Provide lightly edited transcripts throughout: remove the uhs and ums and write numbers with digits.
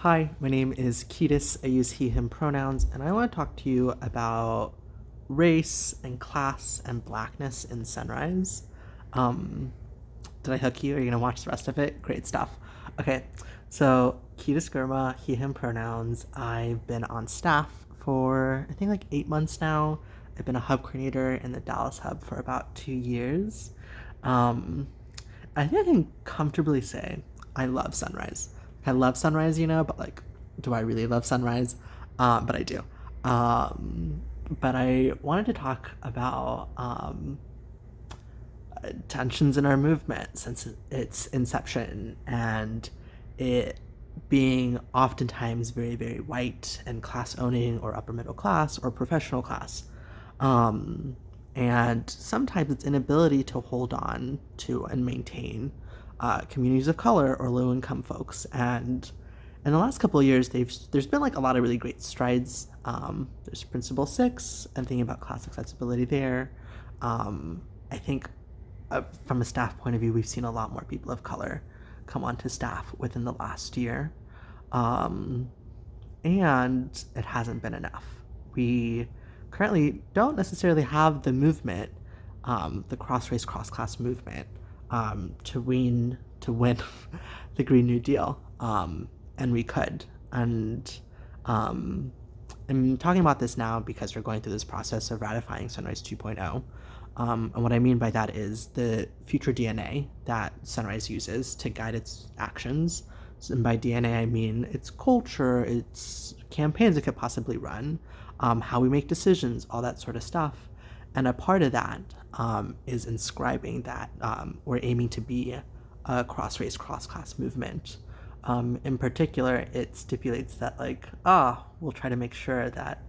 Hi, my name is Ketis. I use he, him pronouns, and I want to talk to you about race and class and blackness in Sunrise. Um, did I hook you? Are you going to watch the rest of it? Great stuff. Okay, so Ketis Gurma, he, him pronouns. I've been on staff for, I think, like 8 months now. I've been a hub coordinator in the Dallas hub for about 2 years. Um, I think I can comfortably say I love Sunrise. I love Sunrise, but like, do I really love Sunrise? But I do. But I wanted to talk about tensions in our movement since its inception and it being oftentimes very, very white and class owning or upper middle class or professional class. Um, and sometimes its inability to hold on to and maintain communities of color or low income folks. And in the last couple of years, there's been like a lot of really great strides. There's Principle 6 and thinking about class accessibility there. I think from a staff point of view, we've seen a lot more people of color come onto staff within the last year. Um, and it hasn't been enough. We currently don't necessarily have the movement, the cross race, cross class movement, to win the Green New Deal, and we could. And I'm talking about this now because we're going through this process of ratifying Sunrise 2.0. And what I mean by that is the future DNA that Sunrise uses to guide its actions. And by DNA, I mean its culture, its campaigns it could possibly run, how we make decisions, all that sort of stuff. And a part of that is inscribing that we're aiming to be a cross-race, cross-class movement. In particular, it stipulates that, we'll try to make sure that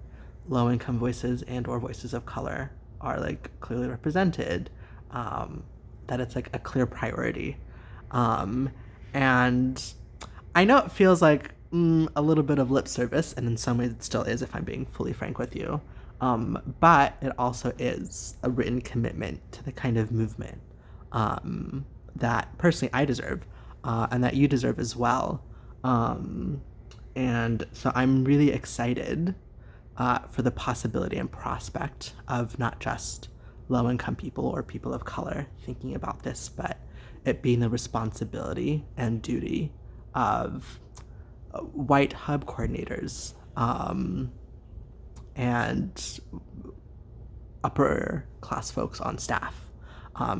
low-income voices and or voices of color are, clearly represented, that it's, a clear priority. And I know it feels like a little bit of lip service, and in some ways it still is, if I'm being fully frank with you. But it also is a written commitment to the kind of movement that personally I deserve, and that you deserve as well. And so I'm really excited for the possibility and prospect of not just low-income people or people of color thinking about this, but it being the responsibility and duty of white hub coordinators and upper class folks on staff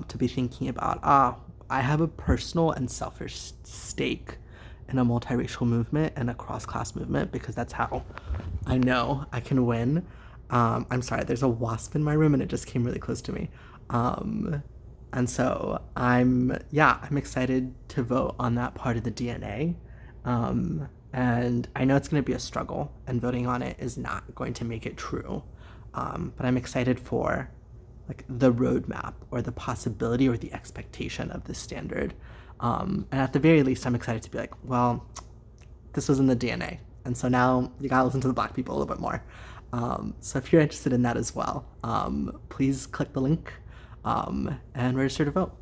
to be thinking about, I have a personal and selfish stake in a multiracial movement and a cross-class movement because that's how I know I can win. I'm sorry, there's a wasp in my room and it just came really close to me. And so I'm excited to vote on that part of the DNA. And I know it's going to be a struggle, and voting on it is not going to make it true. But I'm excited for the roadmap or the possibility or the expectation of this standard. And at the very least, I'm excited to be well, this was in the DNA. And so now you gotta listen to the Black people a little bit more. So if you're interested in that as well, please click the link and register to vote.